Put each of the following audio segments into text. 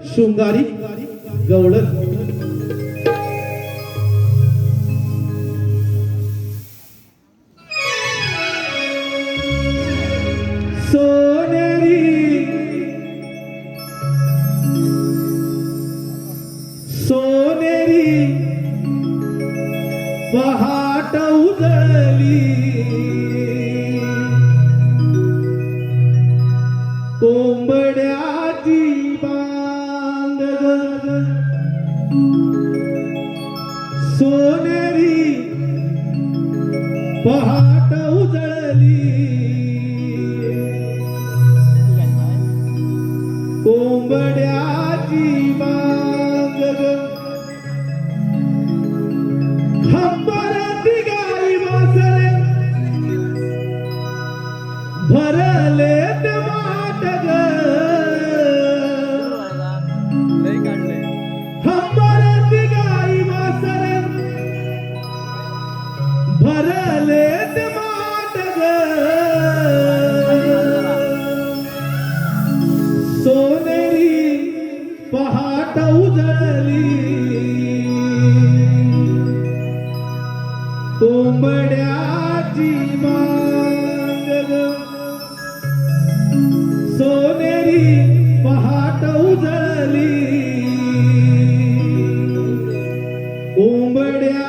शृंगारी गवळण सोनेरी सोनेरी पहाट उजळली कोंबड्याची सोनेरी पहाट उजळली कोंबड्याची बांग हंबरती गाई वासरे भरले वाटग भरले माटग सोनेरी पहाट उजळली कोंबड्याची मांग सोनेरी पहाट उजळली कोंबड्याची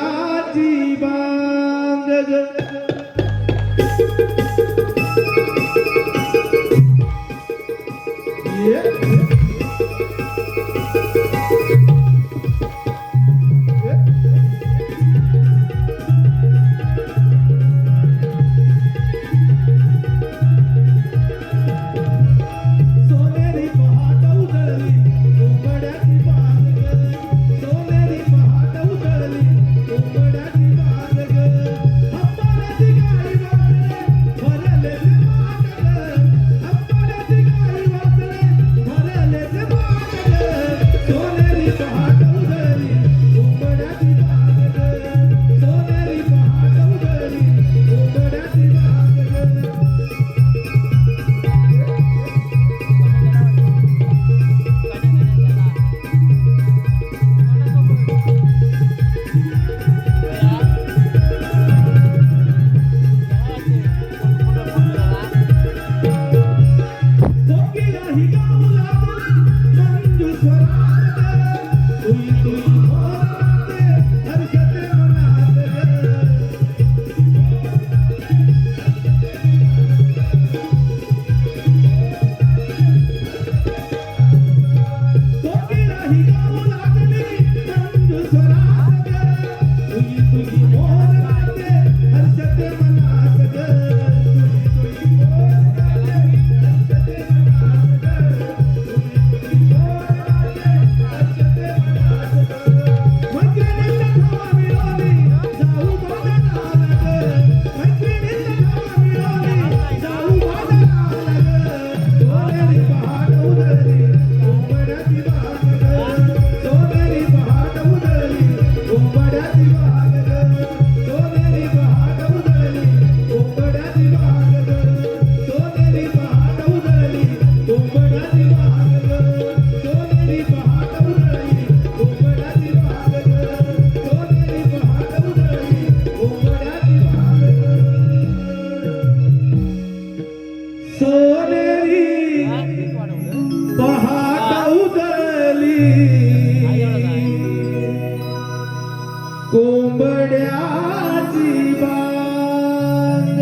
कोंबड्याची बांग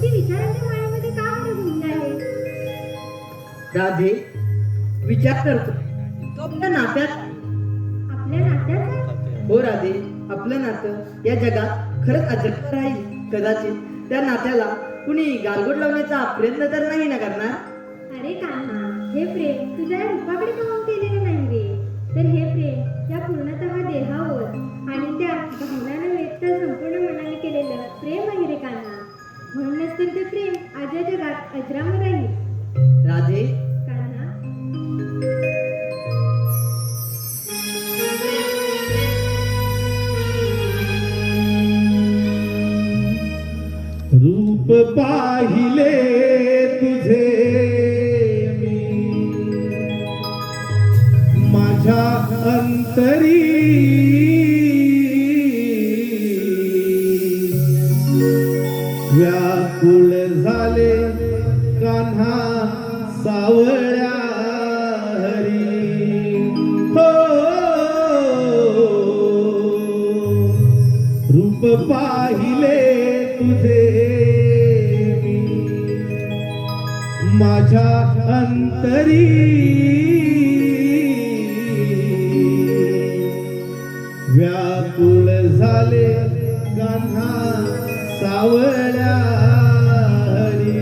ती विचारांच्या माळेमध्ये का बरं गुंतली आहे? राधे, विचार करतो तो आपल्या नात्यात. आपल्या नात्याचा? हो राधे, आपलं नातं या जगात खरंच अजब राहील. कदाचित त्या नात्याला कुणी गालबोट लावण्याचा प्रयत्न तर नाही ना करणार. अरे कान्हा, हे प्रेम तुझ्या या रूपाकडे पाहून केलेलं नाही रे, तर हे प्रेम या पूर्णतः देहावर आणि त्या भावना नव्हे तर संपूर्ण मनाने केलेलं प्रेम आहे रे कान्हा. म्हणूनच तर ते प्रेम आज या जगात अजरामर राहील. राधे, कान्हा, रूप पाहिले तुझे मी माझ्या अंतरी व्याकुळ झाले कान्हा सावळ्या हरी. हो, रूप पाहिले तुझे मी माझ्या अंतरी व्याकुळ झाले कान्हा सावळ्या हरी.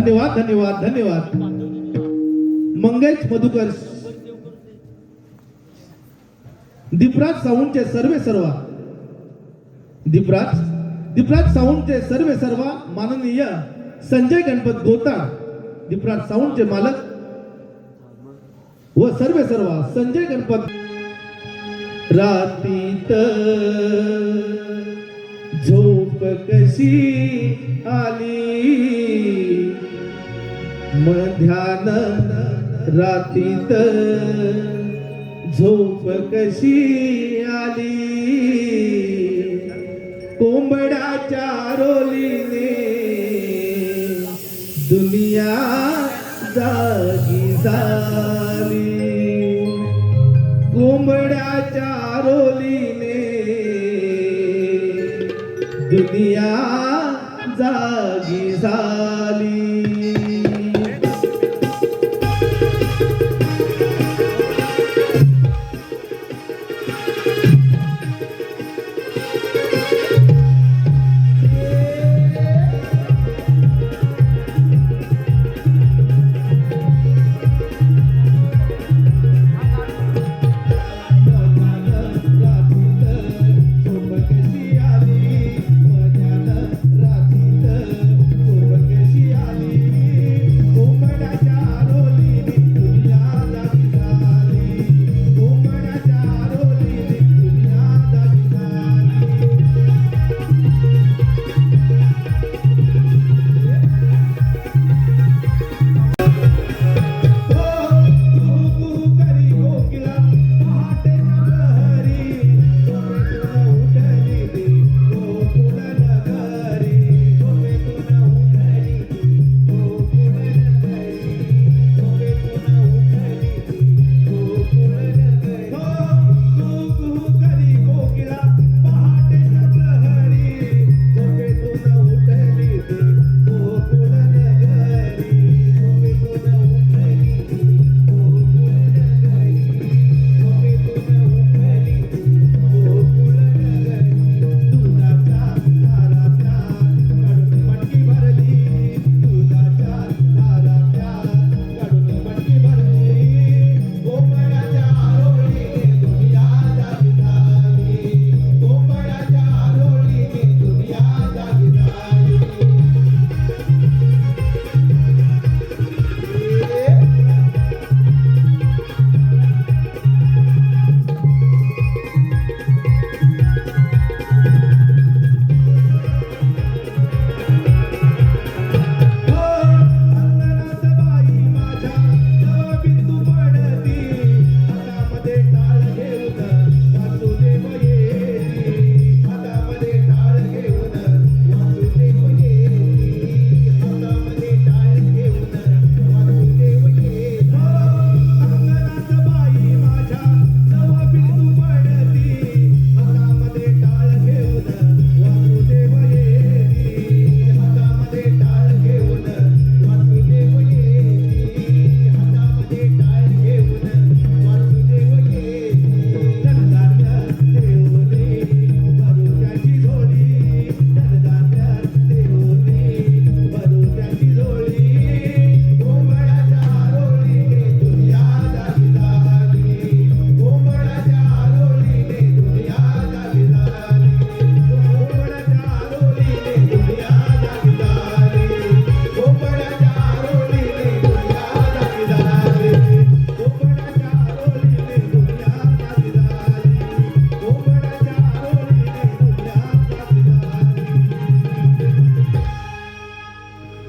धन्यवाद धन्यवाद धन्यवाद. मंगेश मधुकर, दीपराज साऊंडचे सर्व दीपराज साऊंडचे सर्व माननीय संजय गणपत गोताड, दीपराज साऊंडचे मालक व सर्व संजय गणपत. रातीत झोप कशी आली मध्यान, रातीत झोप कशी आली कोंबड्याच्या रोलीने दुनिया जागी झाली, कोंबड्याच्या रोलीने दुनिया जागी झाली.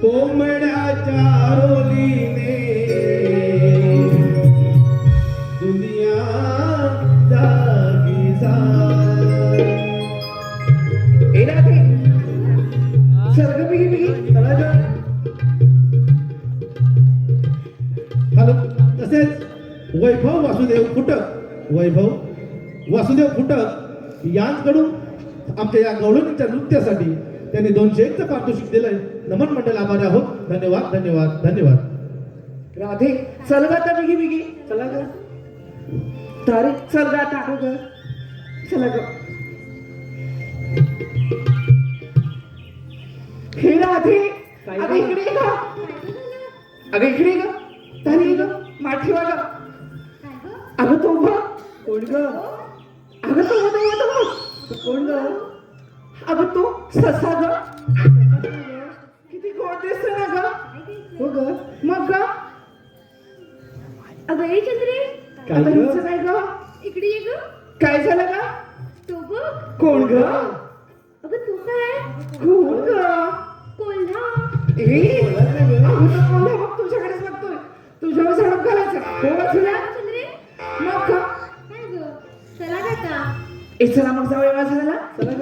कोंबड्याच्या रोलीने दुनिया जागी झाली. हॅलो, तसेच वैभव वासुदेव फुटक यांकडून आमच्या या गवळणीच्या नृत्यासाठी त्यांनी 201चं पारितोषिक दिलंय. नमन मंडळ आभारी आहोत. धन्यवाद धन्यवाद धन्यवाद. राधे चल ग आता बिगी चला ग तारीख चल ग आता ग चला ग. हे राधे काय अगं गं? इकडे ये गं. काय गं झालं? अगं इकडे ये गं. तारी ये गं. माठ ठेवा गं. काय गं? अगं तो बघ. कोण ग अगं तो बघ. कोण ग अगं तो ससा गं. किती गोड दिसतो ना गं. काय गं हो इथलं? ग मग गं अगं ए चंद्रे काय अगं ग हिचं काय गं. इकडे ये गं. काय झालं गं. तो बघ. कोण गं. अगं तू काय कोण गं. कोल्हा. अगं तो कोल्हा बघ तुझ्याकडेच बघतोय. तुझ्यावर झडप घालायचं. हो बघ तुला. चंद्रे मग गं. काय गं चला काका. ए चला मग जाऊया वाजवायला. चला ग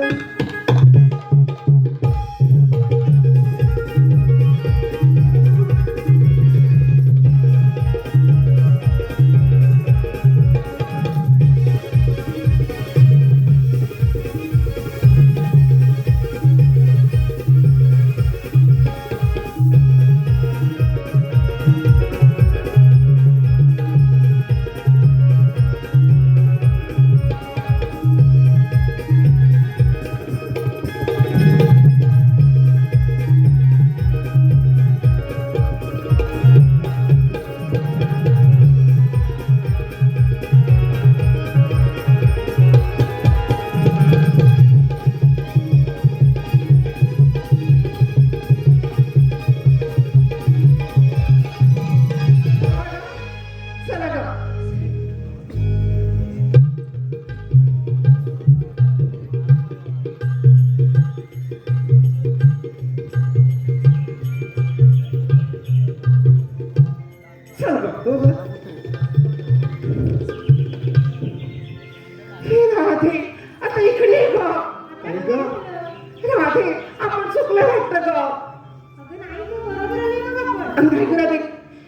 चला गं. चल गं. हो ग हे राधे आता इकडे ये गं. काय ग राधे आपण चुकलं वाटतं गं. अगं नाही गं बरोबर आले मग आपण. नाही गं राधे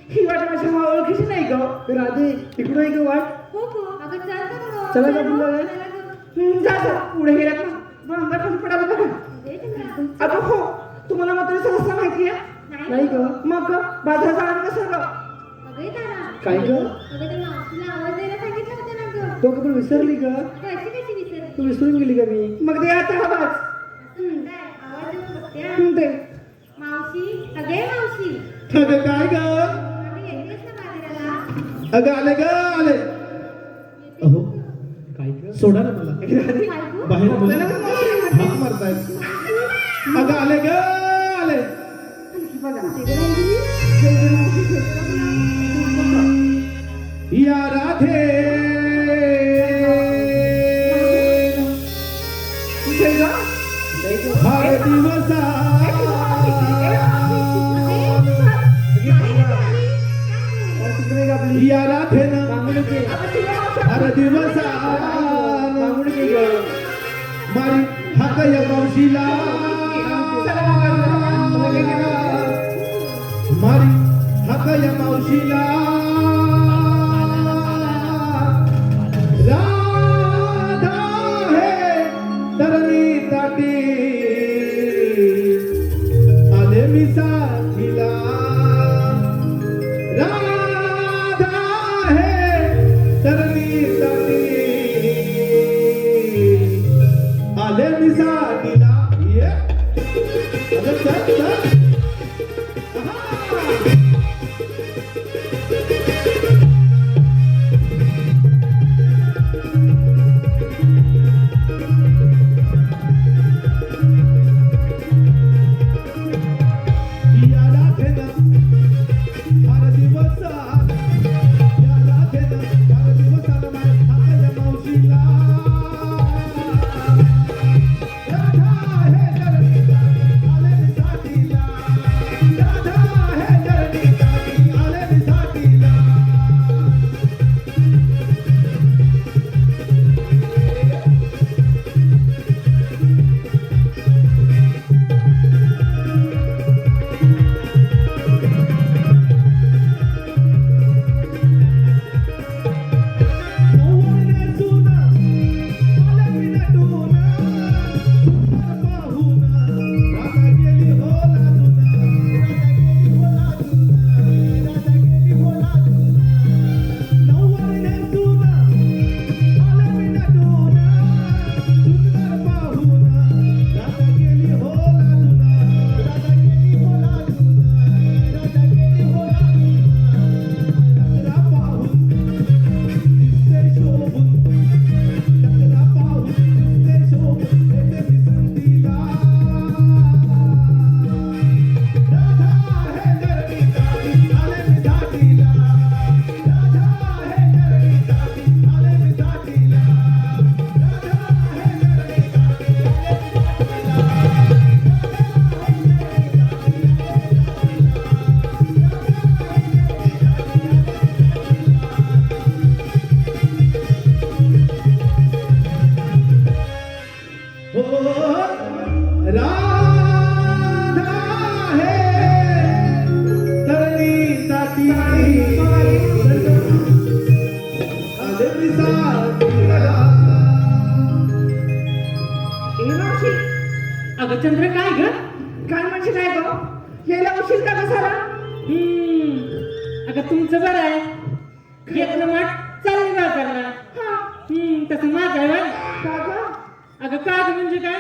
ही वाट माझ्या ओळखीची नाही गं. राधे इकडं आहे ग वाट हो गं अगं चल गं. चला गं, पुढं जाऊया. चला गं. जा जा पुढे गेलात ना बांधा खाली पडायला बघा. अरे चंद्रा. अगं हो तुम्हाला मात्र सहसा माहिती आहे. नाही ग मग बाधा जाणार कसं गं. अगं तारा. काय ग अगं त्या मावशीला आवाज द्यायला सांगितलं होतं ना गं. तो पण विसरली ग कशी कशी विसरली? तू विसरून गेली का मी मग दे आता आवाज. असं म्हणताय आवाज देऊन बघते हा. दे. मावशी अगे मावशी अगं काय ग अगं येतेस ना बाजाराला? अगं आले ग आले अहो काय ग सोडा ना मला काय गं? बाहेर मुलं हाक मारतायत अगं आले ग आले या राधे जय गं. हर दिवसा तिकडे का आपली या राधेनं बांगडीचे हर दिवसा बांगडीचे ग मारी हाक या मावशीला मारी हाक या मावशीला राधा हे तरणी ताटी आले मी साथीला राधा हे तरणी ताटी आले मी साथीला ये अगं चल चल आहा. राधा हे तरणीचा तीरी आदेवी साथीला. ए मावशी अगं चंद्र काय ग काय म्हणजे काय गं यायला उशीर का कसाला अगं तुमचं बरं आहे घेतलं माठ चालली बाजारला तसं माझं आहे बाई. का गं अगं काय म्हणजे काय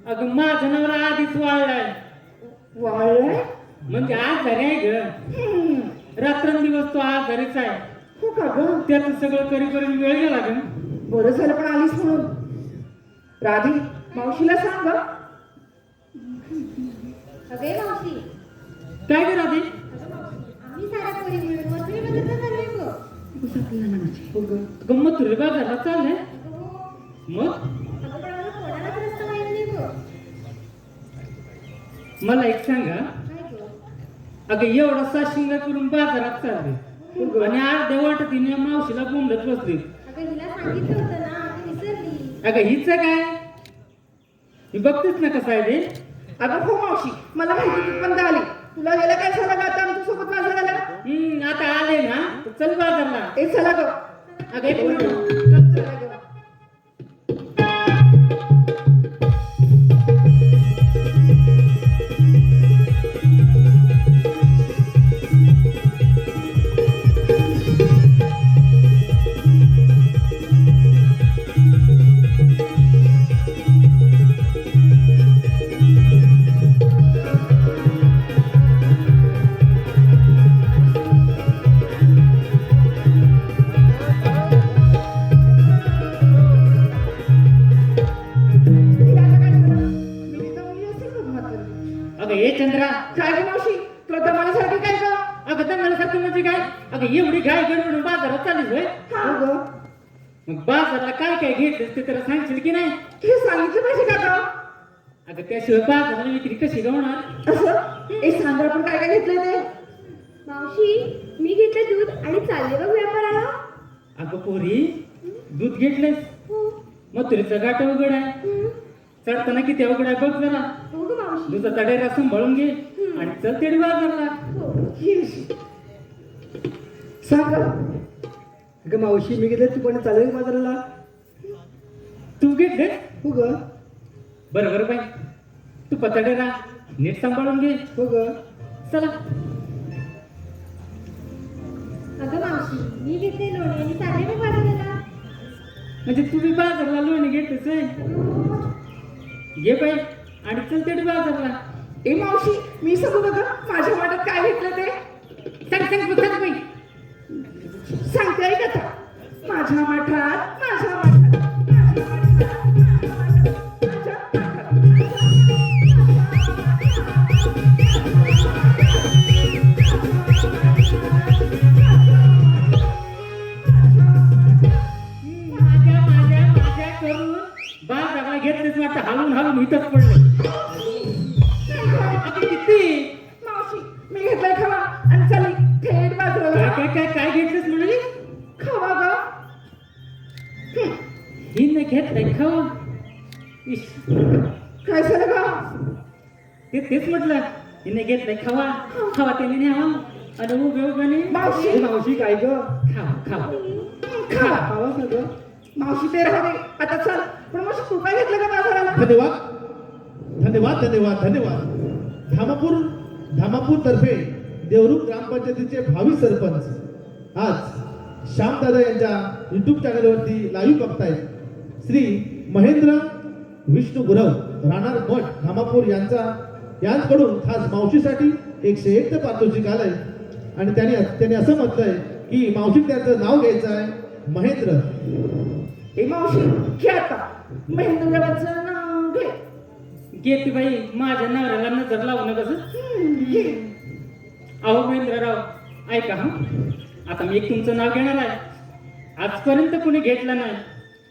अगं माझा नवरा आधीच वाळलाय वाळलंय म्हणजे आजारी आहे ग रात्रंदिवस तो आजारीच आहे हो का गं त्यात सगळं करी वेळ गेला ग बरं झालं पण आलीस म्हणून राधी मावशीला सांग गं. अगे मावशी काय ग राधे आम्ही साऱ्या पोरी मिळून मथुरे बाजारला चाललोय गं. हो गं. गंमत तुरे बाजारला चाललंय अगं हो. मग अगं पण आम्हाला कोणालाच रस्ता माहित नाही गं. मला एक सांगा काय गं? अगं एवढा साशिंगा करून बाजारात चालले आणि अर्ध्या वाटतीने मावशीला बोंबलत बसली अगं हिला सांगितलं होतं ना ती विसरली. अगं हिच काय ही बघतेच ना कसं आहे ते अगं हो मावशी मला माहिती तिथपर्यंत आली तुला गेला काय झाला का आता आमच्या सोबत बाजाराला आता आले ना तर चल बाजारला ए चला गं अगं एक मिनिट. चला गं. तिला आता काय झालं? मी तिथं मुली असेल बघ म्हातारी. अगं हे चंद्रा काय गं मावशी तुला दमाण्यासारखी काय गं अगं दंगलासारखं म्हणजे काय अगं एवढी घाय गडबडून बाजारात चाललीस होय हो गं मग बाजारला काय काय घेतलंस ते तर सांगशील की नाही हे सांगितलं पाहिजे का गं अगं त्याशिवाय बाजाराला विक्री कशी का होणार असं ए सांगा आपण काय काय घेतलंय ते मावशी मी घेतलं दूध आणि चालले बघ व्यापाराला. अगं पोरी दूध घेतलंस हो. मथुरीचा गाठ अवघड आहे चढताना किती अवघड आहे बघ जरा हो गं मावशी. दुधाचा डेरा सांभाळून घे आणि चल तेडी बाजारला हो. सांगा अगं मावशी मी गेले तू पण चालेल बाजाराला तू घेतले हो ग बरं बरं बाई तू पत्ता डेरा नीट सांभाळून घे हो ग चला अगं मावशी मी घेतले लोणी आणि चालले बघ बाजाराला. म्हणजे तुम्ही बाजारला लोणी घेतेस होय? घे बाई आणि चल तेडी बाजारला ए मावशी मी सांगू नका माझ्या वाट्यात काय घेतलं ते सांग बाई सांगते ऐक आता माझ्या मठात माझ्या मठात माझ्या मठात माझ्या माझ्या करून बाजारला घेतलेच वाटतं हलून इथंच पडलं आता किती मावशी मी घेतलाय खवा आणि चालली थेट बाजाराला काय घेतलंस म्हणाली खवा ग हिने घेतलंय खावा इश, काय झालं ग तेच म्हटलं हिने घेतलंय खावा त्याने न्यावा आणि उभ्याने मावशी मावशी काय ग खावा खवा खावा सगळं मावशी ते राहू दे आता चल पण मावशी तू काय घेतलं का बाजाराला धन्यवाद धामापूर तर्फे देवरुख ग्रामपंचायतीचे भावी सरपंच आज श्यामदादा यांच्या युट्यूब चॅनलवरती लाईव्ह बघतायत श्री महेंद्र विष्णू गुरव राहणार मठ धामापूर यांच्याकडून खास मावशीसाठी 101 पारितोषिक आलंय आणि त्यांनी असं म्हटलंय की मावशी त्यांचं नाव घ्यायचं आहे महेंद्र. ए मावशी घे आता महेंद्ररावांचं नाव घे घेते बाई माझ्या नवऱ्याला नजर लावू नका घे अहो महेंद्रराव ऐका हा आता मी एक तुमचं नाव घेणार आहे आजपर्यंत कोणी घेतलं नाही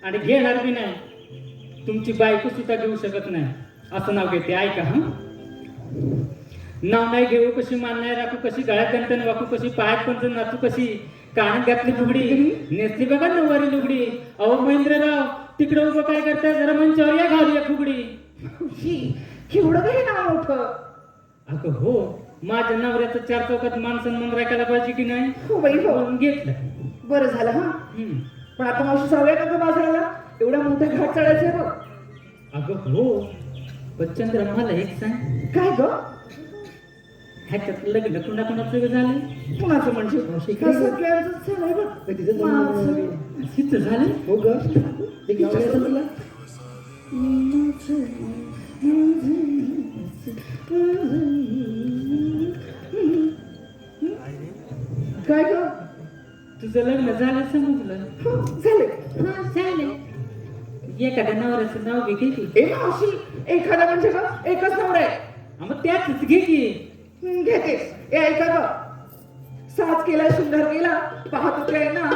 आणि घेणार बी नाही तुमची बायको सुद्धा घेऊ शकत नाही असं नाव घेते ऐका हा नाव नाही घेऊ कशी मान नाही राखू कशी गळ्यात गंटन वाकू कशी पायात पंच नाचू कशी कानात घातली फुगडी नेसली बघा नऊवारी लुगडी अहो महेंद्रराव तिकडे उभं काय करताय जरा मंचावर या घालूया फुगडी मावशी केवढं काही नाव मोठं. अगं हो, माझ्या नवऱ्याचं 4 चौकात मान सन्मान राखायला पाहिजे की नाही, हो बाई हो. म्हणून घेतलं. बरं झालं हा. हम्म. पण आता मावशी जाऊया का ग बाजाराला? एवढा मोठा घाट चढायचा आहे बघ. अगं हो, पण चंद्र मला एक सांग, काय ग? ह्याच्यात लग्न कुणाकुणाचं झालं? कुणाचं म्हणजे? इकडे हा सगळ्यांचंच झालंय बघ. तिचं जमलं माझं. नाही. हिचं झालं? हो ग ते गाव नाही तुला काय ग? तुझं लग्न झालं समजलं. हो, झाले. हा चालेल. एखाद्या नवऱ्याचं नाव घे की. ए मावशी एखादा म्हणजे ग एकच नवरा आहे. हा, मग त्याच घे की. घेते. ए ऐका ग, साज केला शृंगार केला पाहत होते आहे ना,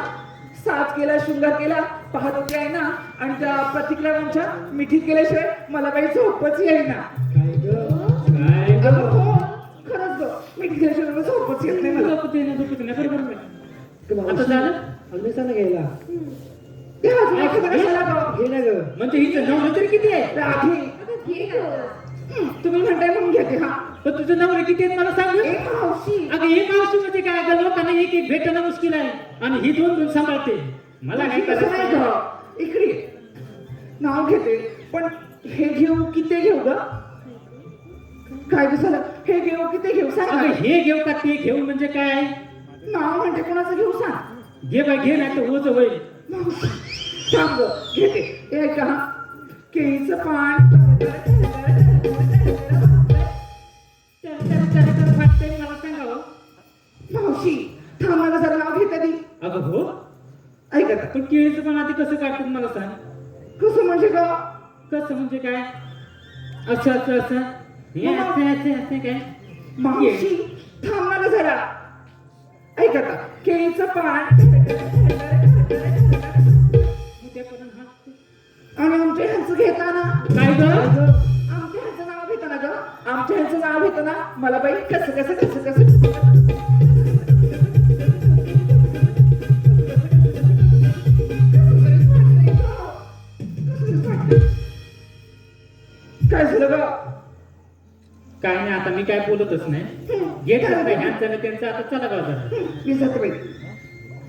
साज केला शृंगार केला पाहत होते आहे ना, आणि त्या प्रतिक्रियांच्या मिठीत केल्याशिवाय मला काही झोपच येईना. काय ग काय अगं हो, खरंच ग, मिठीत केल्याशिवाय मला झोपच येत नाही मला. झोपते ना, झोपते ना, बरोबर आहे. ते आता मावशी झालं? आम्ही सांगा घ्यायला ए, अजून एखादा कशाला ग? घे ना ग म्हणजे हिचं नवरं तरी किती आहे? राधी, अगं घे गं. तुम्ही म्हणताय म्हणून घेते हा. पण तुझं नवरं किती आहे मला सांग. ए मावशी, अगं हे मावशी म्हणजे काय, अगं लोकांना एक एक भेटणं मुश्किल आहे आणि ही 2 सांभाळते. मला काय तसं नाही करायचं? ग. इकडे ये. नाव घेते पण हे घेऊ की ते घेऊ ग? काय झालं? हे घेऊ की ते घेऊ सांग अगं ना. हे घेऊ का ते घेऊ म्हणजे काय? नाव म्हणजे कोणाचं घेऊ सांग. घे बाय घे, नाही तर ओझं होईल. थांब ग, घेते. हे ऐका हा, केळीचं पान वाटतंय मला सांगावं. मावशी थांब मला जरा नाव घेते ती. अगं हो, ऐका आता. पण केळीचं पण आधी कसं काढतात मला सांग. कसं म्हणजे ग? कसं म्हणजे काय? असं असं असं हे असं असं असं काय? मावशी थांब मला जरा. ऐका आता, केळीचं पान उद्यापर्यंत हात. आणि आमच्या ह्यांचं घेताना, काय ग? आमच्या ह्यांचं नाव घेताना ग, आमच्या ह्यांचं नाव घेताना मला बाई कसं कसं कसं कसं काय झालं ग? काय नाही, आता मी काय बोलतच नाही. घेतलं नाही ह्यांचं ना त्यांचं, आता चला बाजार. मी जाते बाई.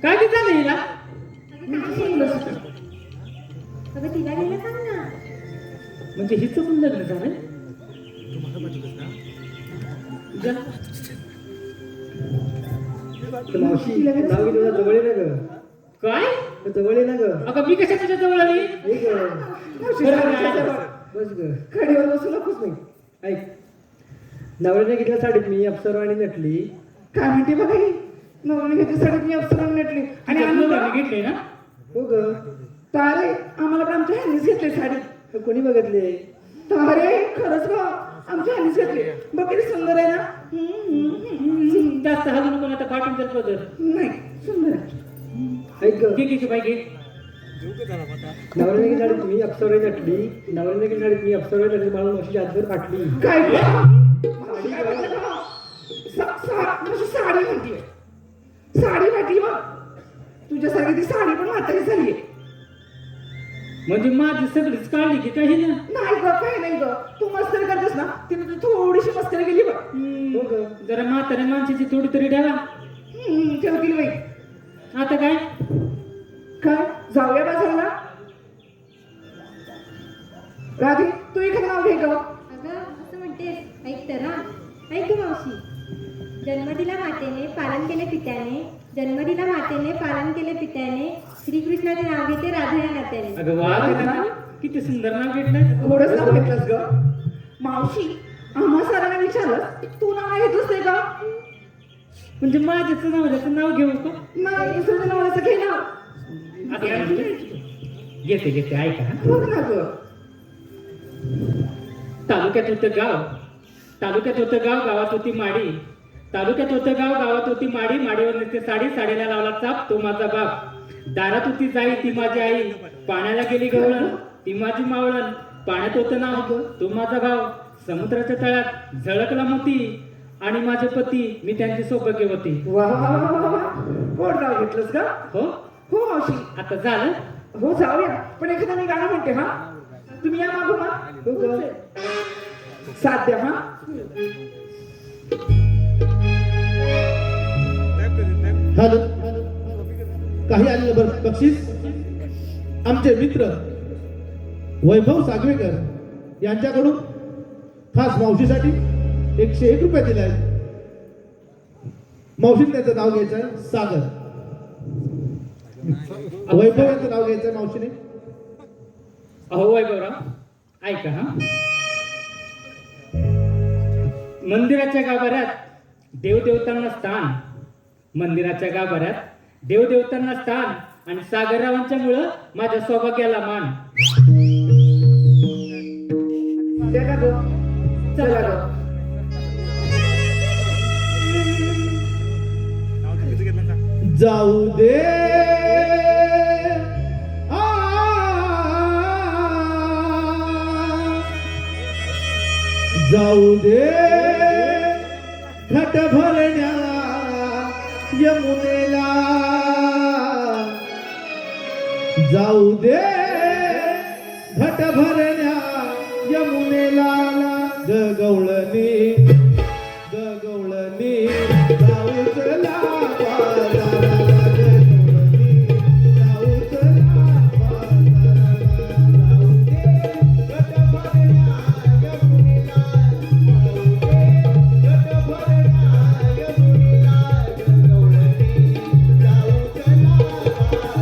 काय की झालं हिला? अगं काय नाही. अगं तिला घ्यायला सांग ना. म्हणजे हिचं पण लग्न झालंय? जा. तर मावशी नाव घे तुला जवळ ये ना ग काय? तर जवळ ये ना ग अगं मी कशा तुझ्या जवळ आली? हे ग मावशी, बरं, साडीच्या बरं. जवळ. बस ग कडेवर बसू नकोस नाही. ऐक नवऱ्याने घेतल्या साडीत मी अप्सरवाणी नटली काय म्हणते बघा ही, नवरी घेतली साडीत मी अप्सरा नटली आणि आम्ही लग्न घेतले ना? हो ग तारे आम्हाला पण आमच्या ह्यांनीच घेतले साडी. तर कोणी बघितले तारे खरंच ग, आमच्या ह्यांनीच घेतले. बघ किती सुंदर आहे ना. जास्त हलू नको, आता पाठवून देत पदर. नाही सुंदर आहे. ऐक ग घे घे बाई घे. नवऱ्याने घेतली साडीत मी अप्सरवाणी नटली नवऱ्याने घेतली साडीत मी अप्सरवाणी नटली मला मावशी हातभर फाटली काय ग? मावशी काय म्हणते ग? मावशी साडी म्हणतीये. साडी म्हटली बघ, तुझ्यासारखी ती साडी पण म्हातारी झाली. म्हणजे माझी सगळीच काढली की काही ना? नाही ग, काही नाही ग, तू मस्करी करतेस ना, तिने तू थोडीशी मस्करी केली बघ. हो ग जरा म्हाताऱ्या माणसाची थोडी तरी ठेवा. ठेवतील बाई. आता काय? काय जाऊया बाजाराला? राधी तू एखादं नाव घे ग. अगं असं म्हणतेस, ऐक तर हा. ऐक की मावशी. जन्म दिला मातेने पालन केले पित्याने, जन्म दिला मातेने पालन केले पित्याने, श्रीकृष्णाचे नाव घेते राधा या नात्याने. अगं वा, किती सुंदर नाव घेतलंय. थोडंच नाव घेतलंस ग. मावशी आम्हा सारांना विचारलं, तू नाव घेतलंस नाही का? म्हणजे माझ्याचं नवऱ्याचं नाव घेऊ का? नाही दुसऱ्या नावाचं घे ना. आता काय म्हणते? घेते घेते, ऐका हा. बघ ना ग. तालुक्यात होतं गाव, तालुक्यात होतं गाव, गावात होती माडी. तालुक्यात होतं गाव, गावात होती माडी. माडीवर नेसते साडी, साडीला लावला चाप, तो माझा बाप. दारात होती जाई, ती माझी आई. पाण्याला गेली गवळण, ती माझी मावळण. पाण्यात होतं नाव, तो माझा भाव. समुद्राच्या तळ्यात झळकला मोती, आणि माझे पती, मी त्यांची सौभाग्यवती. वा वा वा वा वा. गोड नाव घेतलंस का? हो, हो मावशी. आता झालं. हो जाऊया, पण एखादं मी गाणं म्हणते हा. तुम्ही या मागोमाग साथ द्या हा हॅलो काही आलेलं बरं बक्षीस आमचे मित्र वैभव सागवेकर यांच्याकडून खास मावशीसाठी 101 रुपये दिले आहेत. मावशीने त्याचं नाव घ्यायचं आहे सागर. वैभव यांचं नाव घ्यायचं आहे मावशीने. अहो वैभवराव ऐका हा. मंदिराच्या गाभाऱ्यात देवदेवतांना स्थान, मंदिराच्या गाभाऱ्यात देवदेवतांना स्थान आणि सागररावांच्या मुळे माझ्या सौभाग्याला मान. द्या का गं? चला गं. जाऊ दे आ, जाऊ दे घट भरण्या यमुनेला, जाऊ दे घट भरण्या यमुनेला. गवळणी गवळणी जाऊ चला बाजाराला, गवळणी जाऊ चला बाजाराला. जाऊ दे घट भरण्या यमुनेला, जाऊ दे घट भरण्या यमुनेला. गवळणी जाऊ चला बाजाराला,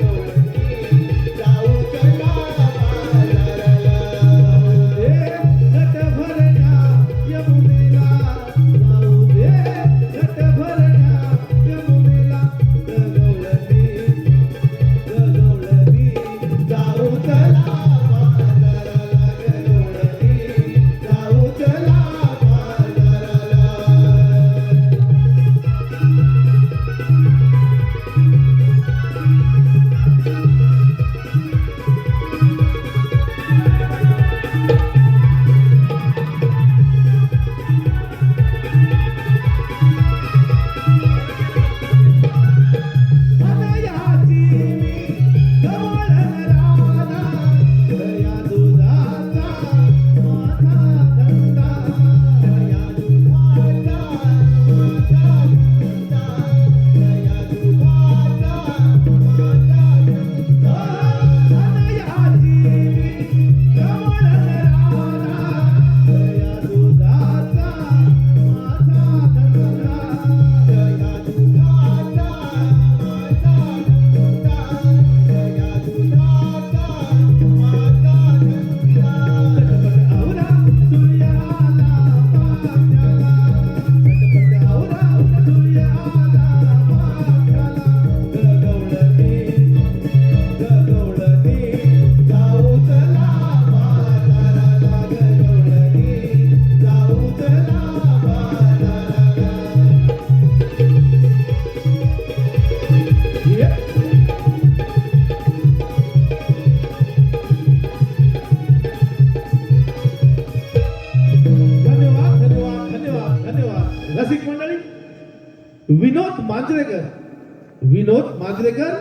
गवळणी जाऊ चला बाजाराला. जाऊ दे घट भरण्या यमुनेला, जाऊ दे घट भरण्या यमुनेला. गवळणी जाऊ चला बाजाराला, गवळणी जाऊ चला बाजाराला. हृदयाची गवळण राधा, दया दुधाचा माझा धंदा, दया दुधाचा माझा धंदा, दया दुधाचा माझा धंदा. हृदयाची गवळण राधा, दया दुधाचा माझा धंदा, दया दुधाचा माझा धंदा, दया दुधाचा माझा धंदा. झटपट आवरा सूर्याला पाण्याला, झटपट आवरा सूर्याला पाण्याला. गवळणी जाऊ चला बाजाराला, गवळणी जाऊ चला बाजाराला. Yeah. धन्यवाद धन्यवाद धन्यवाद धन्यवाद. रसिक मंडळी, विनोद मांजरेकर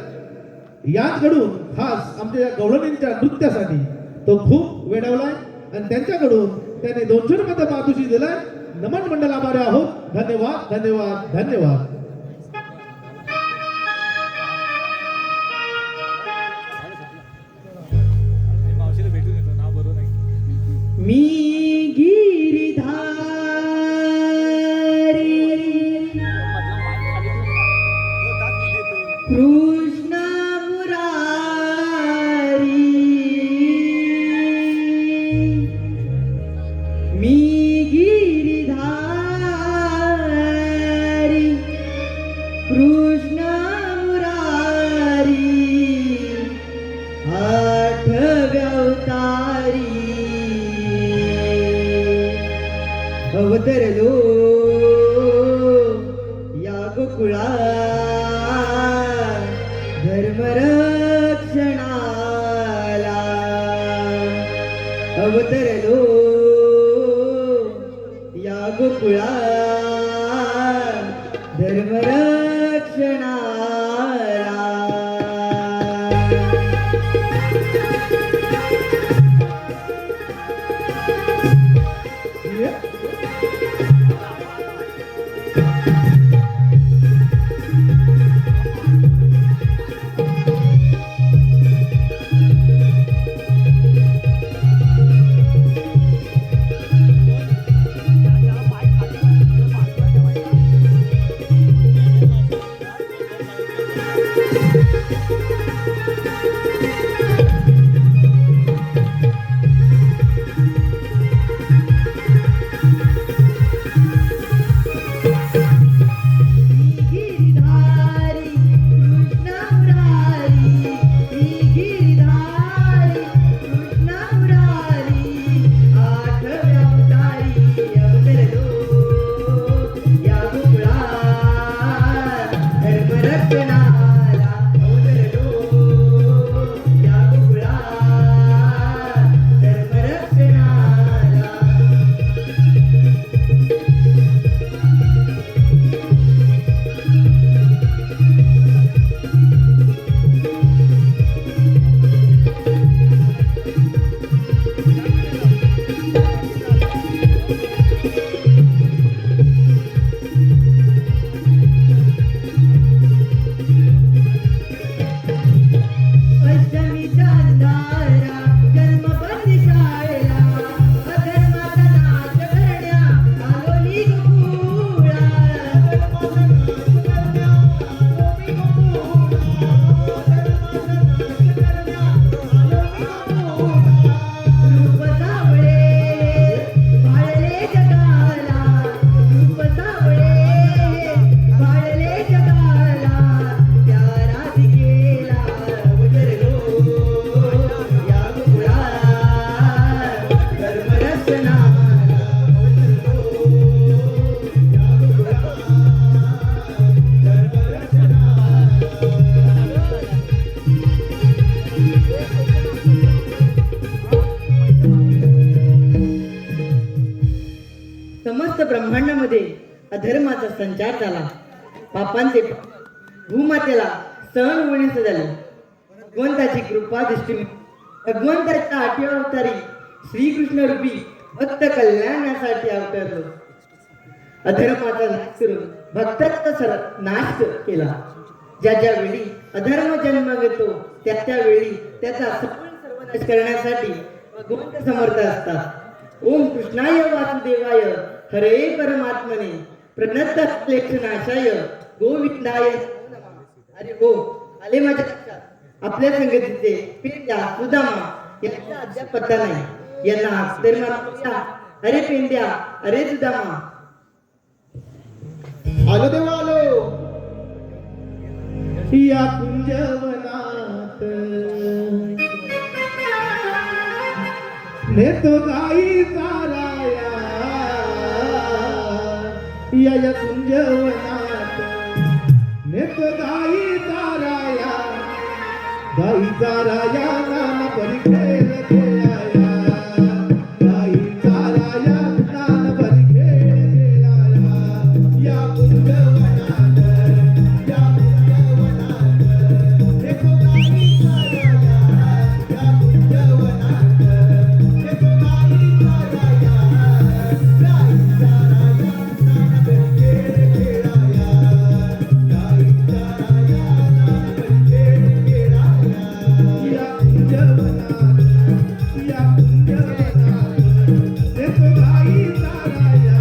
यांच्याकडून खास आमच्या या गवळणींच्या नृत्यासाठी तो खूप वेडवलाय आणि त्यांच्याकडून त्याने 200 रुपयाचा पारितोषिक दिलाय. नमन मंडळ आभारी आहोत. धन्यवाद धन्यवाद धन्यवाद. मी गिरिधारी कृष्ण मुरारी, मी गिरिधारी कृष्ण मुरारी, आठव्यावतारी अवतरलो या गोकुळा धर्मरक्षणाला. अवतरलो या गोकुळा धर्मरक्षणाला. गिरिधारी कृष्ण मुरारी गिरिधारी कृष्ण मुरारी आठव्या अवतारी अवतरलो या गोकुळात धर्मरक्षणाला अवतरलो या गोकुळात धर्मरक्षणाला अष्टमीच्या अंधारा जन्मबंदी शाळेला अधर्माचा नाश करण्या आलोली गोकुळा रूप सावळे भाळले जगाला रूप सावळे भाळले जगाला त्या राधिकेला अवतरलो या गोकुळात धर्मरक्षणाला अवतरलो या गोकुळात धर्मरक्षणाला समस्त ब्रह्मांडामध्ये अधर्माचा संचार झाला. पापांचे भूमातेला सहन होण्यास झाले. भगवंताची कृपा दृष्टीने भगवंताच्या आठव्या अवतारी श्रीकृष्ण रूपी भक्त कल्याणासाठी अवतरलो. अधर्माचा नाश करून भक्ताचा नाश केला. ज्या ज्या वेळी अधर्म जन्म घेतो त्या त्या वेळी त्याचा सफल सर्वनाश करण्यासाठी भगवंत समर्थ असतात. ओम कृष्णाय वासुदेवाय हरे परमात्मने प्रणतक्लेशनाशाय गोविंदाय नमो नमः. अरे हो, आले माझ्या लक्षात. आपल्या संगतीचे पेंड्या सुदामा यांचा अद्याप पत्ता नाही. यांना धर्मात्मया अरे पेंड्या अरे सुदामा. आलो देवा आलो या कुंजवनात नेतो गाई चाराया या कुंजवनात नेतो गाई चाराया नाना परिखेल खेळाया गाई चाराया नाना परिखेल खेळाया या कुंजवनात या कुंजवनात नेतो गाई चाराया या कुंजवनात नेतो गाई चाराया गाई चाराया नाना परिखेल खेळाया गाई चाराया नाना परिखेल खेळाया या कुंजवनात या कुंजवनात नेतो गाई चाराया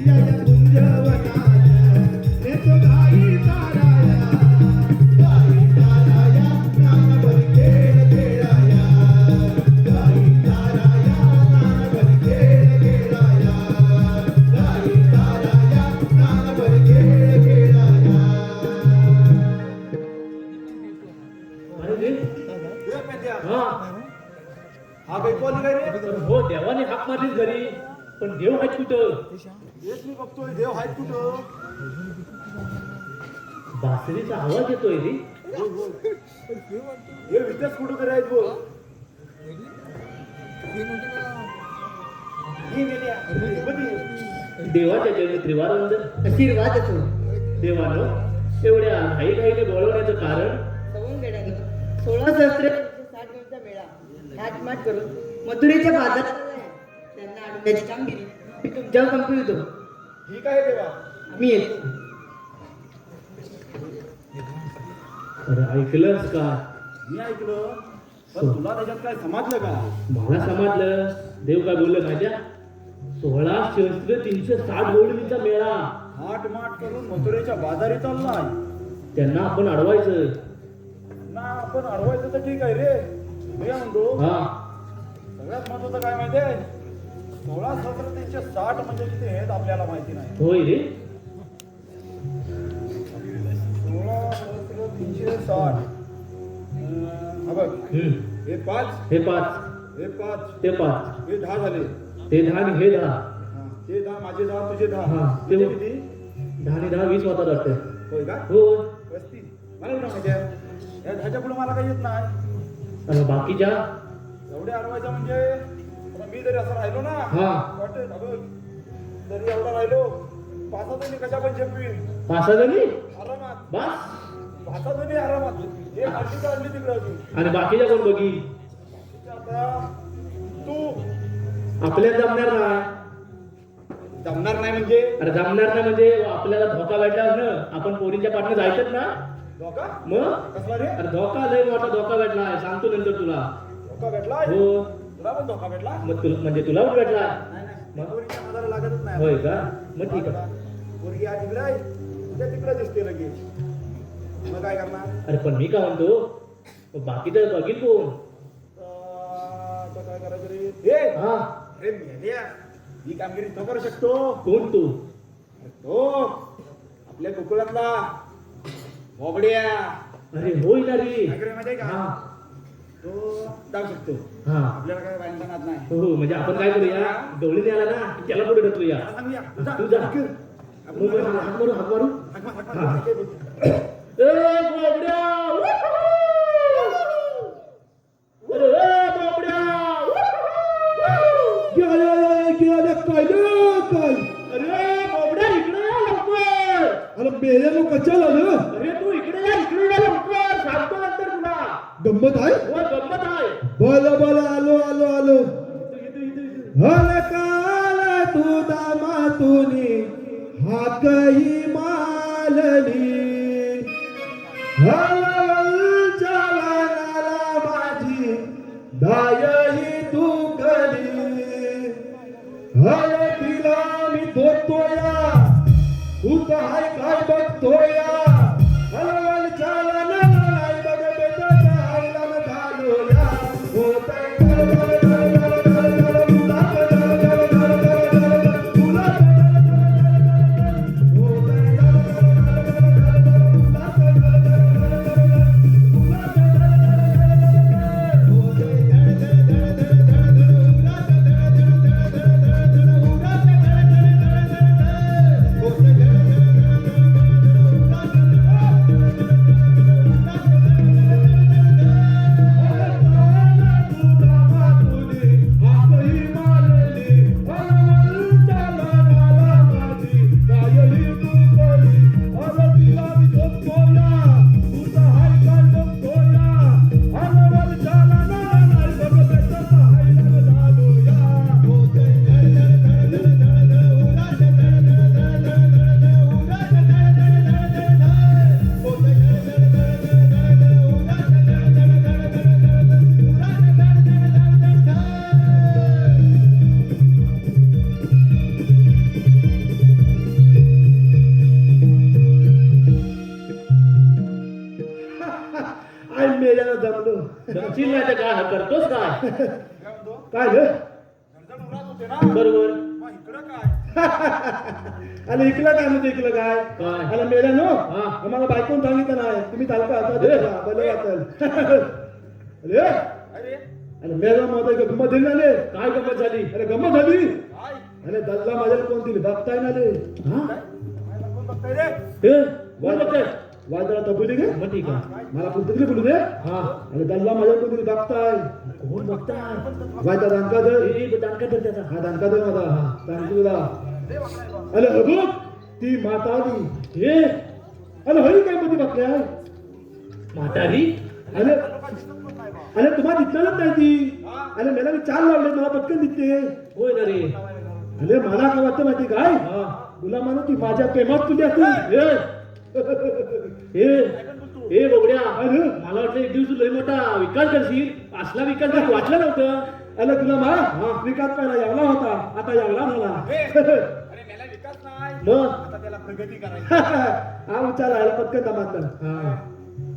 या कुंजवनात नेतो गाई चाराया गाई चाराया नाना परिखेल खेळाया गाई चाराया नाना परिखेल खेळाया गाई चाराया नाना परिखेल खेळाया. हा काही कोण काय रे? हो, देवाने हाक मारलीच घरी, पण देव आहेत कुठं? तेच मी बघतोय, देव आहेत कुठं? बासरीचा आवाज येतोय रे. हे विकास कुठं करायचं बोल. देवाच्या जन्म त्रिवारवंदन. आशीर्वाद असो. देवानं एवढ्या घाईघाईने बोलवण्याचं कारण? सवंगड्यानं 16 सहस्त्र 60 दिवसाचा मेळा नाचमाट करून मथुरेच्या बाजारात आलाय. त्यांना त्यांना अडवण्याची कामगिरी मी तुमच्यावर संपवितो. ठीक आहे देवा. मी येतो. अरे ऐकलंच का? मी ऐकलं पण तुला त्याच्यात काय समजलं का? मला समजलं. देव काय बोललं माझ्या 16 सहस्त्र 360 गोडवीचा मेळा. हाट माट करून मथुरेच्या बाजारी चाललाय. त्यांना आपण अडवायचं. ना आपण अडवायचं तर ठीक आहे रे. मी काय म्हणतो हा सगळ्यात महत्वाचं काय माहितीये 16 सहस्त्र 360 म्हणजे किती आहेत आपल्याला माहिती नाही. होय रे. 16 सहस्त्र 360 हा बघ हे 5 हे 5 हे 5 ते 5 हे 10 झाले. ते 10 आणि हे 10. हा, ते 10 माझे 10 तुझे 10 हा, ते म्हणजे बघ. किती 10 आणि 10 20 होतात वाटतं. होय का? हो. 35 मला कुठं माहिती आहे या 10च्या पुढे मला काही येत नाही. आणि बाकीच्या एवढे अडवायचं म्हणजे आता मी जरी असं राहिलो ना हा. वाटेल बघ जरी एवढा राहिलो 5 जणी कशा पण झेपवीन 5 जणी आरामात. बस. 5 जणी आरामात एक हल्ली तर हल्ली तिकडे अजून आणि बाकीच्या कोण बघी? आता तू आपल्याला जमणार नाही. जमणार नाही म्हणजे अरे जमणार नाही म्हणजे आपल्याला धोका भेटला ना. आपण पोरींच्या पाठनं जायचंच ना. धोका मग कसला रे? अरे धोका लय मोठा धोका भेटलाय. सांगतो नंतर तुला. धोका भेटलाय? हो. तुला पण धोका भेटला? मग तुला म्हणजे तुला पण भेटलाय. नाही नाही पोरीच्या नादाला लागतच नाही. होय का? मग ठीक आहे. पोरगी आज तिकडे आहे उद्या तिकडे दिसते लगेच. मग काय करणार? अरे पण मी काय म्हणतो मग बाकीचं बघील कोण? आता काय करायचं रे? ए हा अरे मेल्या ही कामगिरी तो करू शकतो. कोण तू? तो आपल्या गोकुळातला बोबड्या अरे होय ना रे. काय करे माहिती आहे हा का? तो जाऊ शकतो. हा. आपल्याला काय बायांचा नाद नाही. हो म्हणजे आपण काय करूया गवळीने आला ना की त्याला पुढे ढकलूया. त्याला सांगूया तू जा. मग बरं, हात मारू हात मारू. हा. ए बोबड्या अरे ए बोबड्या अरे बोबड्या इकडे या लवकर. अरे मेरे लो कच्चा आलं अरे तू इकडे या लवकर. सांगतो नंतर तुला. गंमत आहे हो गंमत आहे. बोला बोला आलो आलो आलो इथं, इथं, इथं. हल काल तू दामातुनी हाकही मालली हल चलनाला माझी दायही तू कली हल तिला मी धोतोया तू तर हाय काय बघतोया हलवल चालना नाही बघ बेटा आईला न घालोया होतंय जमलो दमशील नाही तर काय करतोस काय? काय म्हणतो? काय ग जणजण उरात होते ना. बरोबर. मग इकडं काय? अरे इकलं काय म्हणतो इकलं काय काय? अरे मेल्या नो हा. आम्हाला बायकोन सांगितलं नाही तुम्ही चालका आता देला बरं वाटल अरे अरे अरे मेला मध्ये गंमत दिली ना रे काय गंमत झाली? अरे गंमत झाली काय? अरे दल्ला माझ्याला कोण दिली बघताय ना रे हा काय? काय बघून बघताय रे? हे कोण बघतोय? वाजळा तपुली गे मग ठीक आहे. मला पुस्तकली बोलू दे हा अरे दल्ला माझ्याला कोण दिली बघताय कोण बघताय? वायता दानका दर ए, दानका धर त्याचा. हा दानका दर माझा हा दानकी तुला दे वाकडाय बा. अरे अबुक ती माता आली हे अरे हरी काय मध्ये बघल्या म्हातारी अरे लोकांची संपत नाही बा. अरे तुम्हाला दिसणारच नाही ती अरे मला मी चाल लावले मला पटकन दिसते होय ना रे. अरे मला काय वाटतं माहिती काय गुलामानो ती माझ्या प्रेमात तुझ्या ए बघड्या अरे मला वाटलं एक दिवस लय मोठा विकास करशील. असला विकास मला वाटलं नव्हतं. अरे गुलामा विकास पहिला यावला होता आता यावला झाला. अरे मेला विकास नाही मग आता त्याला प्रगती करायची. हा विचार आला पटकन दमात.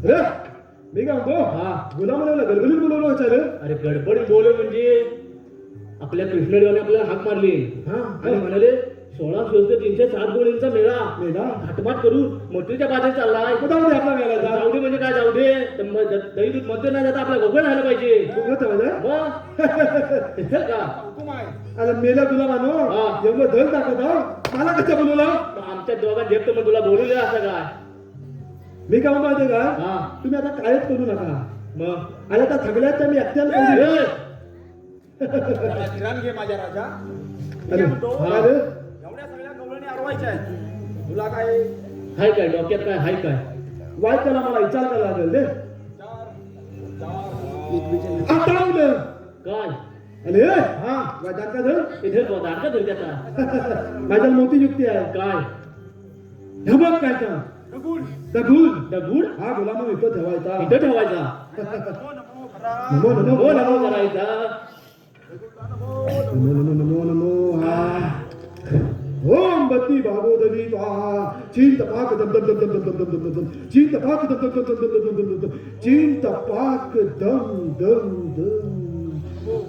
अरे मी काय म्हणतो गुलामाला गलगलीत बोलवलं विचार. अरे गडबड बोल म्हणजे आपल्या कृष्णदेवाने आपल्याला हाक मारली आणि म्हणाले 16,307 गोळींचा मेळा मेला घाटमाट करून मोठीच्या बाजूला चाललाय. जाऊ दे आपला मेला जाऊ दे म्हणजे काय जाऊ दे. दही दूध मध्ये नाही जाता आपला गोगळ राहायला पाहिजे. मग चल का हुकूम आहे. अरे मेला गुलामानो एवढं धन दाखवत मला कसं बोलवलं. आमच्या दोघांना झेपतं मग तुला बोलवलं असं काय. मी काय म्हणतो माहितीये हा. का तुम्ही आता कायच करू नका. मग आणि आता थकल्यात मी एकट्याला ए, त्याला धिराण घे माझ्या राजा. मी अरे काय म्हणतो अरे एवढ्या सगळ्या गवळणी अडवायच्या आहेत. तुला काय हाय काय डोक्यात काय हाय काय. वाईट त्याला मला विचार करायला लागेल रे. आठवलं काय अरे हा वाईट का धर इथे दारका धर त्याचा माझ्या मोठी युक्ती आहे. काय धमक काय का दगड दगून दगुड हा गुलाम इथं ठेवायचा. इथं ठेवायचा. नमो नमो खरा. नमो नमो नमो नमो करायचा. नमो नमो नमो नमो हा ओम बत्ती भागोदरी स्वाहा चिंत पाक दम दम दम दम दम दम दम दम चिंत पाक दम दम दम दम दम दम दम चिंत पाक दम दम दम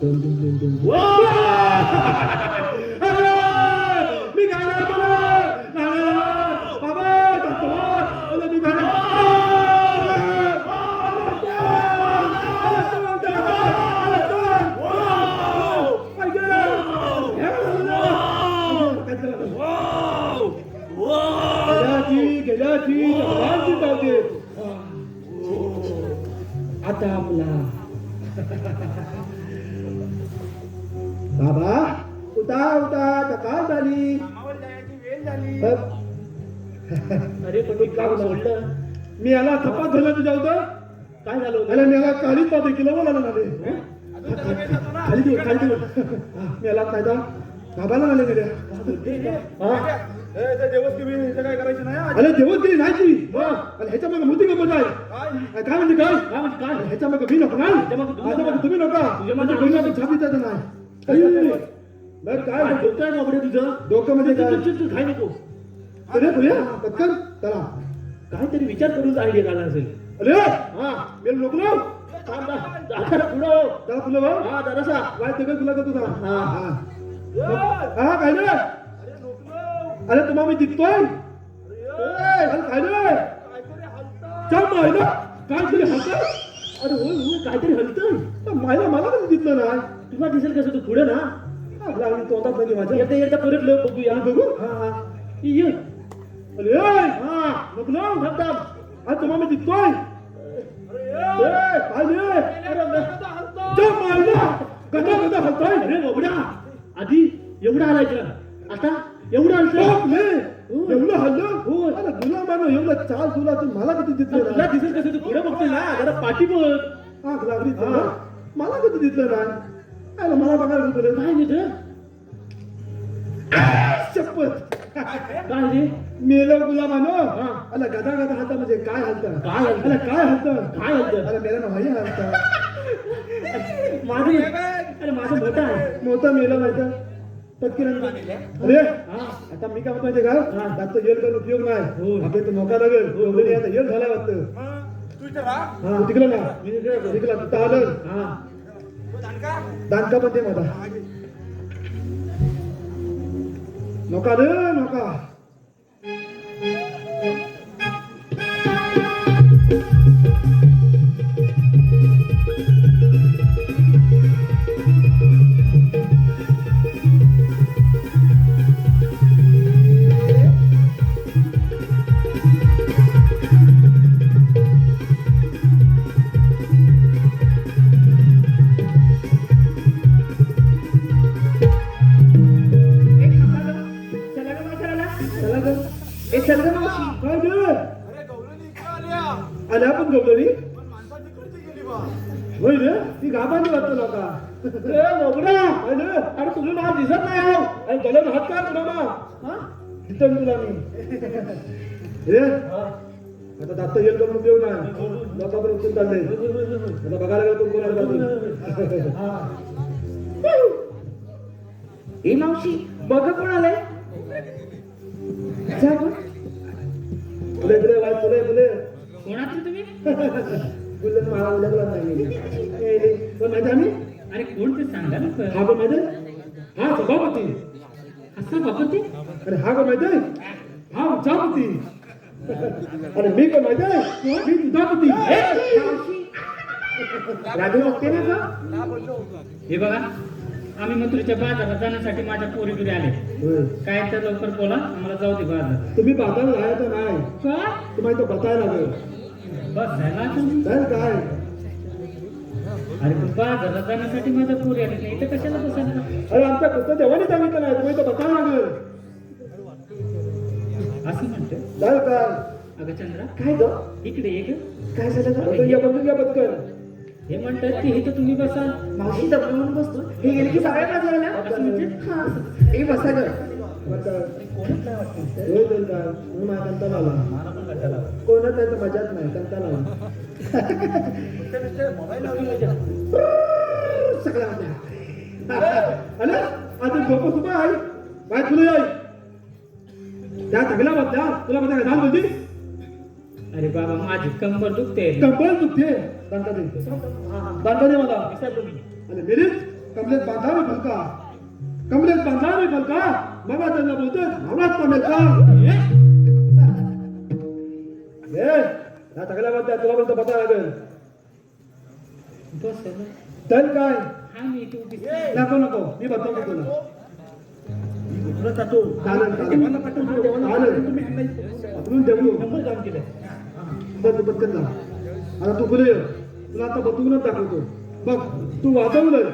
दम दम दम दम. अरे मी गाणार बाबा अरे मी आता आपला बाबा उठा उठा काय झाली. कामावर जायची वेळ झाली. अरे पण मी काम सोडलं. मी याला चपात झालं तुझ्या होतं काय झालं होतं? याला मी याला काढीत पाहते किलो बोला ना अजून त्याला वेळ जातो ना. खाली देऊ खाली देऊ मी याला कायदा बाबाला आले गेल्या. ते देवच तुम्ही इथं काय करायचं नाही हा. अरे देवच गेली नाही ती आणि ह्याच्या मागे मोठी गमत आहे. काय काय म्हणजे काय काय म्हणजे काय ह्याच्या मागे मी नको नाही ह्याच्या मागे तुम्ही माझ्या मागे तुम्ही नका तुझ्या माझ्या मागे घरी मागे छापी जायचं नाही. मग काय काय डोकं आहे बाबडे तुझं. डोकं म्हणजे काय चल, चल, चल, खाय नको. अरे भैया पटकन चला. काहीतरी विचार करून आयडिया काढला असेल. अरे हा मी लोकलो थांब ना. आता पुढं हो. त्याला फुलं बघ हा जरासा वाईट तिकडे तुला का तुझा हा. हा काय नाही अरे तुम्हा मी दिसतोय अरे काय नाही चल मायला काहीतरी हलतं. अरे होय होय काहीतरी हलतंय. मायला मला कधी दिसलं नाही. तुला दिसेल कसं तू पुढे ना. आपल्या आणि तोंडात नाही माझ्या येता येता परत लोक बघूया. बघू हा हा ये. अरे हा नको ना थांब थांब. अरे तुम्हा मी दिसतोय काय नाही चल मायला गदा गदा हलतोय. अरे बाबड्या आधी एवढा हलायचं आता एवढं हलतंय. एवढं हल्लं हो. अरे गुलामानो एवढं चाल तुला तर मला कधी दिसलं तुला नाही. दिसेल कसं तू पुढे बघतोय ना जरा पाठी बघ. आग लागली तुला. मला कधी दिसलं नाही. अरे मला बघायला तुला काय नाही शपथ काय रे मेलं गुलामानो अरे गदा गदा हलता म्हणजे काय हलतं काय हलतं? अरे काय हलतं काय हलतं? अरे मेला नाही हलतं माझं अरे माझं मोठं आहे. मोठं मेलं माहिती पटकन अरे आता मी काय म्हणतो माहिती का जास्त येल करून उपयोग नाही आपल्या तर नोका लागेल वगैरे आता येल झालाय वाटतं. मग तू इथं राहा. हा तिकडं ना तिकडला तिथं आलं हा तो दांडका. दानका पण ते माझा नोका रे नोका चला ग काय ग अरे गवळणी इकडं आल्या. आल्या पण गवळणी पण माणसाची कडची गेली बा. होय रे ती गाभांनी वाटतं नका अरे तुम्ही मला दिसत नाही आहो आणि गलन हात काय तुला दिसन तुला मी हे आता दात येईल का म्हणून देऊ ना लोकांपर्यंत उचलून चालले आता बघायला गेलं कोण कोणाला जातो ए मावशी बघ कोण आलंय जा गं. फुले फुले वाय फुले फुले कोणातून तुम्ही फुले मला उलगला नाही पण माहिती आम्ही अरे कोण ते सांगा ना सर. हा पण माहिती हा सभापती असं बापती अरे हा कोण माहिती हा उच्चापती अरे मी कोण माहिती मी दुधापती राधू बघते ना गं? हे बघा आम्ही मथुरेच्या बाजारात जाण्यासाठी माझ्या पोरीकडे आले काय तर लवकर बोला आम्हाला जाऊ दे बाजार. तुम्ही बाजारात राहायचं नाही का तुम्हाला तो बतायला लागेल बस झाला तुम्ही तर काय अरे पण बाजारात जाण्यासाठी माझ्या पोरी आली नाही तर कशाला बसायला. अरे आमच्या पुस्तक देवाने सांगितलं नाही तुम्ही तो बतायला लागेल असं म्हणतो तर काय अगं चंद्रा काय गं? इकडे ये गं. काय झालं गं? बदलून घ्या पटकन हे म्हणतात की इथं तुम्ही बसा. मावशी दबलं म्हणून बसतो हे गेले की सगळ्या बाजूला असं म्हणजे हा ए बसा गं. कंटाळा आला कोणच नाही तर मजाच नाही कंटाळा आला सगळ्या अरे आता झोप सुद्धा आहे बाय तुला आई त्या सगळ्या बद्दल तुला बघा झाल बोलती अरे बाबा माझी कंबर दुखते. कंबर दुखते दंता दे मला अरे मेरीच कमलेत बांधावी फलका कमलेत बांधावी फलका बाबा त्यांना बोलतोय भावनात कमेल का या सगळ्या बद्दल तुला बोलतो बता लागेल बस तर काय हा मी तू नको नको मी बघतो तुला चालेल आपण देऊ काम केलं बघ पटकन जा आता तू बोले तुला आता बघूनच दाखवतो बघ तू वाजवलं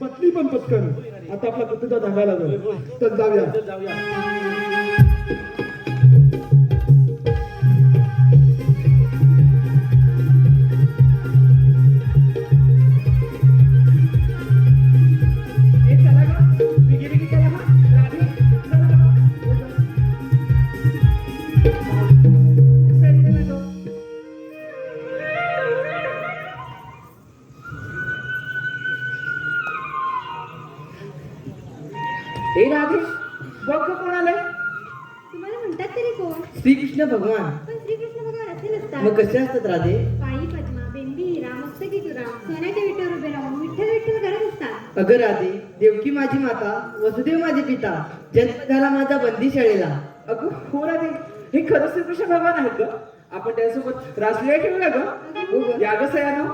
बसली पण पटकन आता आपला कुत्ता धागायला लागेल तर जाऊया ए चला गं. मी गेली की चला हा. राधी, चला गं. चल ना गं. ए राधे बघ गं कोण आलंय? तुम्हाला म्हणतात तरी कोण? श्रीकृष्ण भगवान. पण श्रीकृष्ण भगवान असे नसतात. मग कसे असतात राधे? पायी पद्मा, बेंबी हिरा, मस्तकी तुरा, सोन्याच्या विटेवर उभे राहून विठ्ठल विठ्ठल करत असतात. अगं राधे देवकी माझी माता वसुदेव माझे पिता जन्म झाला माझा बंदी शाळेला. अगं हो राधे हे खरंच श्रीकृष्ण भगवान आहेत गं. आपण त्यासोबत रासलीला ठेवूया गं. या गं सयानो.